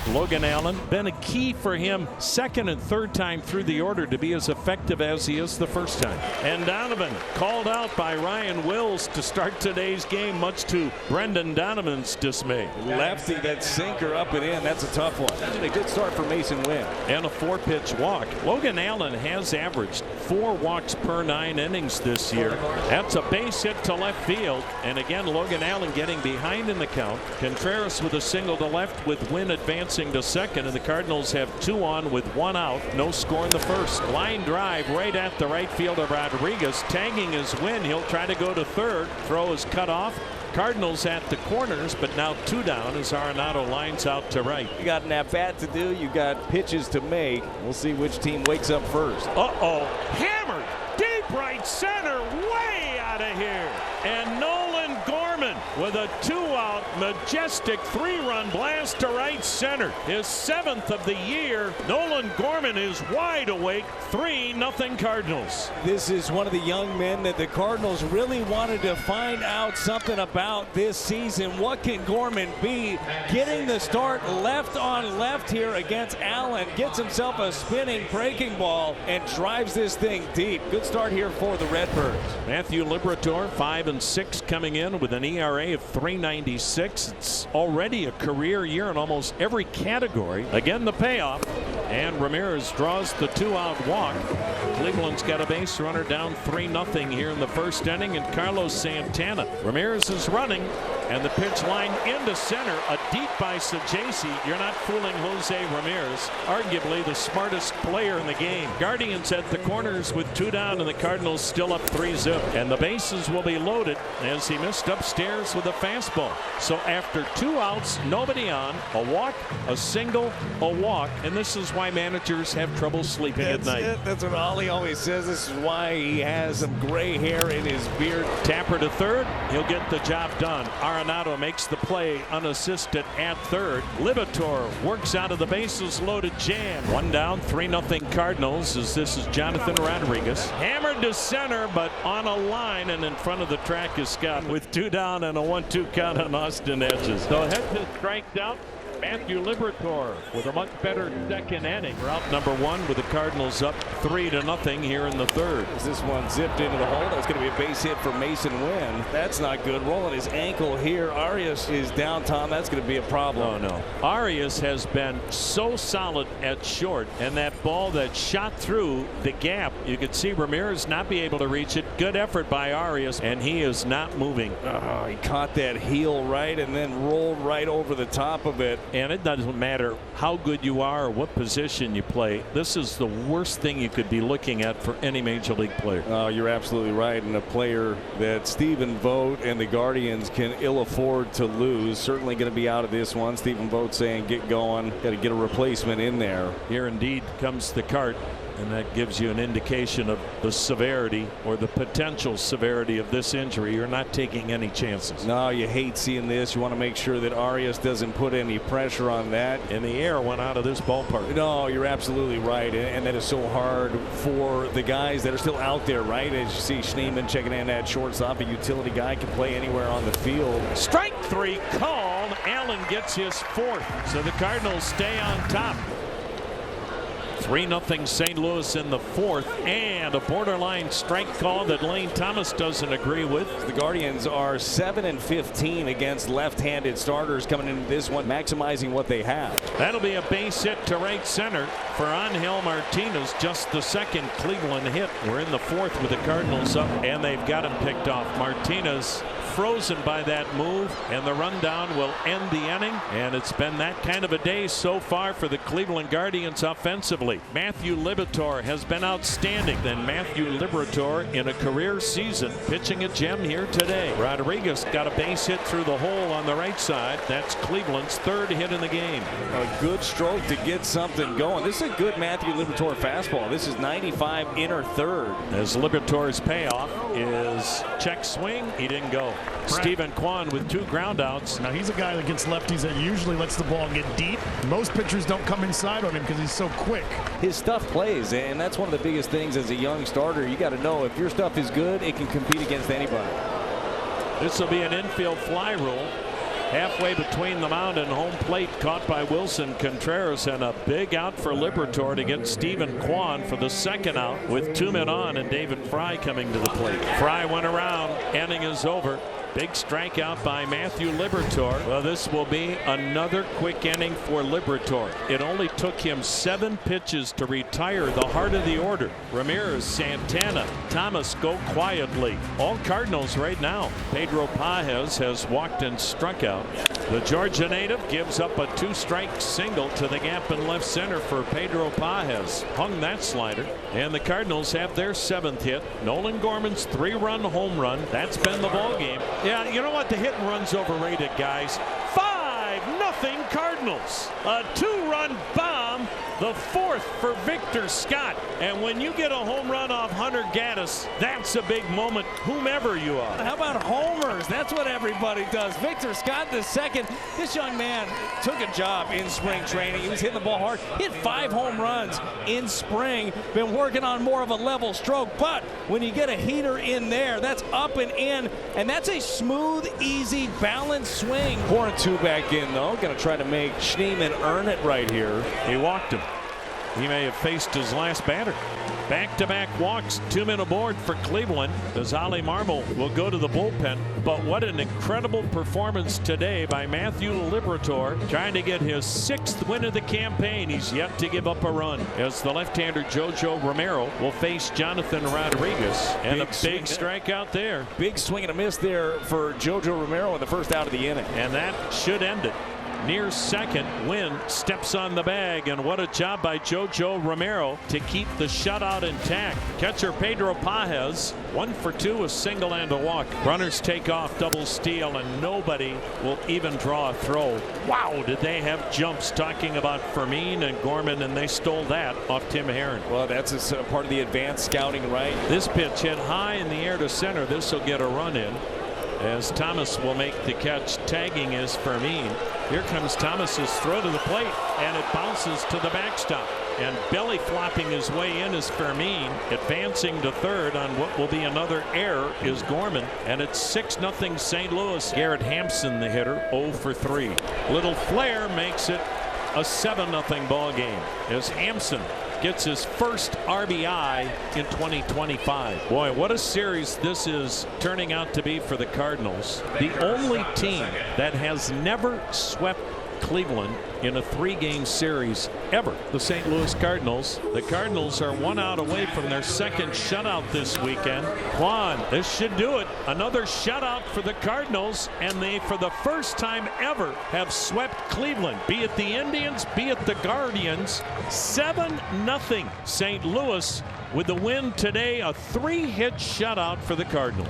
Logan Allen, been a key for him second and third time through the order to be as effective as he is the first time. And Donovan called out by Ryan Wills to start today's game, much to Brendan Donovan's dismay. Lefty, that sinker up and in, that's a tough one. That's a good start for Mason Wynn. And a 4-pitch walk. Logan Allen has averaged 4 walks per 9 innings this year. That's a base hit to left field. And again, Logan Allen getting behind in the count. Contreras with a single to left with Wynn advancing to second. And the Cardinals have 2 on with 1 out. No score in the first. Line drive right at the right fielder Rodriguez. Tagging his Wynn. He'll try to go to third. Throw is cut off. Cardinals at the corners, but now 2 down as Arenado lines out to right. You got an at-bat to do. You got pitches to make. We'll see which team wakes up first. Uh-oh. Hammered. Deep right center. Way out of here. And Nolan Gorman with a 2-out majestic 3-run blast to right center. His 7th of the year. Nolan Gorman is wide awake. 3-0 Cardinals. This is one of the young men that the Cardinals really wanted to find out something about this season. What can Gorman be? Getting the start left on left here against Allen. Gets himself a spinning breaking ball and drives this thing deep. Good start here for the Redbirds. Matthew Liberatore 5-6 coming in with an ERA of 3.96. It's already a career year in almost every category. Again, the payoff. And Ramirez draws the 2-out walk. Cleveland's got a base runner down 3-0 here in the first inning. And Carlos Santana. Ramirez is running. And the pitch line into center. A deep by Sajaci. You're not fooling Jose Ramirez. Arguably the smartest player in the game. Guardians at the corners with 2 down. And the Cardinals still up 3-0. And the bases will be loaded as he missed upstairs with a fastball. So after 2 outs, nobody on, a walk, a single, a walk, and this is why managers have trouble sleeping at night. That's what Ollie always says. This is why he has some gray hair in his beard. Tapper to third. He'll get the job done. Arenado makes the play unassisted at third. Liberatore works out of the bases loaded jam. 1 down, 3-0 Cardinals as this is Jonathan Rodriguez. Hammered to center, but on a line and in front of the track is Scott with 2 down and a 1-2 count on Austin Edges. So head to strike out. Matthew Liberatore with a much better second inning. Route number 1 with the Cardinals up 3-0 here in the third. As this one zipped into the hole, that's going to be a base hit for Mason Wynn. That's not good. Rolling his ankle here. Arias is down, Tom. That's going to be a problem. Oh, no. Arias has been so solid at short, and that ball that shot through the gap, you could see Ramirez not be able to reach it. Good effort by Arias, and he is not moving. Oh, he caught that heel right and then rolled right over the top of it. And it doesn't matter how good you are or what position you play. This is the worst thing you could be looking at for any major league player. Oh, you're absolutely right. And a player that Stephen Vogt and the Guardians can ill afford to lose. Certainly going to be out of this one. Stephen Vogt saying get going. Got to get a replacement in there. Here indeed comes the cart. And that gives you an indication of the severity or the potential severity of this injury. You're not taking any chances. No, you hate seeing this. You want to make sure that Arias doesn't put any pressure on that. And the air went out of this ballpark. No, you're absolutely right. And that is so hard for the guys that are still out there, right? As you see Schneemann checking in at shortstop. A utility guy can play anywhere on the field. Strike 3 called. Allen gets his 4th. So the Cardinals stay on top. 3-0 St. Louis in the 4th, and a borderline strike call that Lane Thomas doesn't agree with. The Guardians are 7-15 against left-handed starters coming into this one, maximizing what they have. That'll be a base hit to right center for Angel Martinez, just the 2nd Cleveland hit. We're in the 4th with the Cardinals up, and they've got him picked off. Martinez frozen by that move, and the rundown will end the inning. And it's been that kind of a day so far for the Cleveland Guardians offensively. Matthew Liberatore has been outstanding. Then Matthew Liberatore in a career season pitching a gem here today. Rodriguez got a base hit through the hole on the right side. That's Cleveland's 3rd hit in the game. A good stroke to get something going. This is a good Matthew Liberatore fastball. This is 95 inner 3rd. As Liberatore's payoff is check swing. He didn't go. Stephen Kwan with 2 groundouts. Now he's a guy against lefties that usually lets the ball get deep. Most pitchers don't come inside on him because he's so quick. His stuff plays, and that's one of the biggest things as a young starter. You got to know if your stuff is good, it can compete against anybody. This will be an infield fly rule. halfway between the mound and home plate, caught by Wilson Contreras, and a big out for Liberatore to get Stephen Kwan for the second out with 2 men on and David Fry coming to the plate. Fry went around. Inning is over. Big strikeout by Matthew Liberatore. Well, this will be another quick inning for Liberatore. It only took him 7 pitches to retire the heart of the order. Ramirez, Santana, Thomas go quietly. All Cardinals right now. Pedro Pages has walked and struck out. The Georgia native gives up a 2-strike single to the gap in left center for Pedro Pages. Hung that slider. And the Cardinals have their 7th hit. Nolan Gorman's 3-run home run. That's been the ball game. Yeah, you know what? The hit and run's overrated, guys. 5-0 Cardinals. A 2-run bomb. The 4th for Victor Scott. And when you get a home run off Hunter Gaddis, that's a big moment, whomever you are. How about homers? That's what everybody does. Victor Scott the second. This young man took a job in spring training. He was hitting the ball hard. Hit 5 home runs in spring. Been working on more of a level stroke. But when you get a heater in there, that's up and in. And that's a smooth, easy, balanced swing. 4-2 back in, though. Going to try to make Schneemann earn it right here. He walked him. He may have faced his last batter. Back-to-back walks, 2 men aboard for Cleveland as Ali Marmol will go to the bullpen. But what an incredible performance today by Matthew Liberatore, trying to get his 6th win of the campaign. He's yet to give up a run as the left-hander Jojo Romero will face Jonathan Rodriguez, and a big strikeout there. Big swing and a miss there for Jojo Romero in the first out of the inning. And that should end it. Near second, Wynn steps on the bag, and what a job by Jojo Romero to keep the shutout intact. Catcher Pedro Pages 1 for 2, a single and a walk. Runners take off, double steal, and nobody will even draw a throw. Wow, did they have jumps talking about Fermin and Gorman, and they stole that off Tim Herron. Well, that's a part of the advanced scouting, right? This pitch hit high in the air to center. This will get a run in as Thomas will make the catch. Tagging is Fermin. Here comes Thomas's throw to the plate, and it bounces to the backstop. And belly flopping his way in is Fermin. Advancing to third on what will be another error is Gorman. And it's 6-0 St. Louis. Garrett Hampson, the hitter, 0 for 3. Little flare makes it a 7-0 ball game as Hampson gets his first RBI in 2025. Boy, what a series this is turning out to be for the Cardinals. The only team that has never swept Cleveland in a 3-game series ever, the St. Louis Cardinals. The Cardinals are 1 out away from their 2nd shutout this weekend. Kwan, this should do it. Another shutout for the Cardinals, and they, for the first time ever, have swept Cleveland. Be it the Indians, be it the Guardians. 7-0 St. Louis with the win today, a 3-hit shutout for the Cardinals.